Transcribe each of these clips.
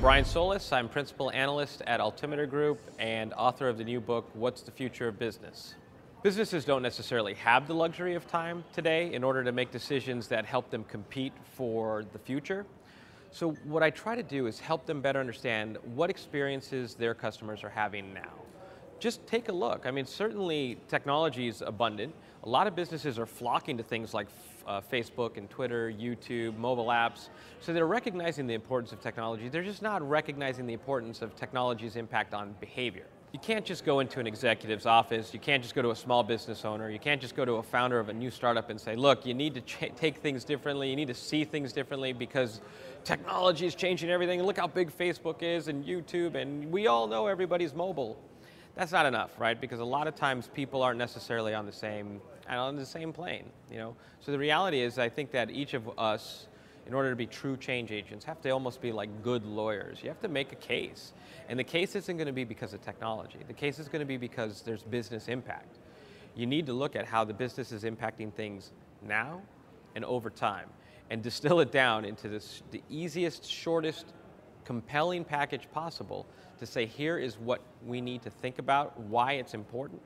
Brian Solis. I'm Principal Analyst at Altimeter Group and author of the new book, What's the Future of Business? Businesses don't necessarily have the luxury of time today in order to make decisions that help them compete for the future. So what I try to do is help them better understand what experiences their customers are having now. Just take a look. I mean, certainly technology is abundant. A lot of businesses are flocking to things like Facebook and Twitter, YouTube, mobile apps. So they're recognizing the importance of technology. They're just not recognizing the importance of technology's impact on behavior. You can't just go into an executive's office. You can't just go to a small business owner. You can't just go to a founder of a new startup and say, look, you need to take things differently. You need to see things differently because technology is changing everything. Look how big Facebook is and YouTube, and we all know everybody's mobile. That's not enough, right? Because a lot of times people aren't necessarily on the same plane, you know? So the reality is, I think that each of us, in order to be true change agents, have to almost be like good lawyers. You have to make a case. And the case isn't going to be because of technology. The case is going to be because there's business impact. You need to look at how the business is impacting things now and over time and distill it down into the easiest, shortest, compelling package possible to say, here is what we need to think about, why it's important,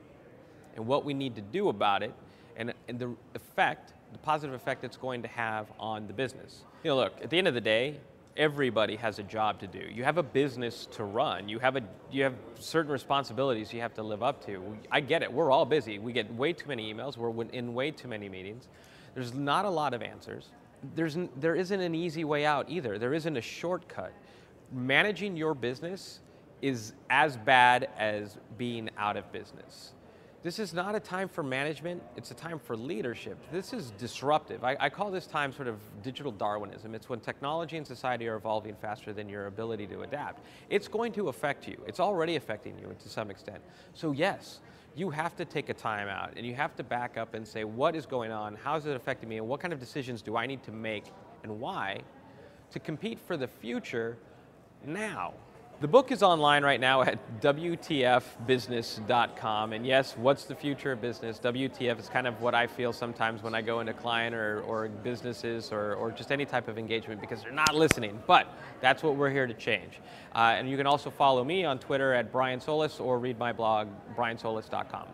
and what we need to do about it, and the effect, the positive effect it's going to have on the business. You know, look, at the end of the day, everybody has a job to do. You have a business to run. You have certain responsibilities you have to live up to. I get it, we're all busy. We get way too many emails, we're in way too many meetings. There's not a lot of answers. There isn't an easy way out either. There isn't a shortcut. Managing your business is as bad as being out of business. This is not a time for management, it's a time for leadership. This is disruptive. I call this time sort of digital Darwinism. It's when technology and society are evolving faster than your ability to adapt. It's going to affect you. It's already affecting you to some extent. So yes, you have to take a time out and you have to back up and say, what is going on? How is it affecting me? And what kind of decisions do I need to make and why to compete for the future now? The book is online right now at WTFbusiness.com, and yes, what's the future of business? WTF is kind of what I feel sometimes when I go into client or businesses or just any type of engagement because they're not listening, but that's what we're here to change. And you can also follow me on Twitter at Brian Solis or read my blog, briansolis.com.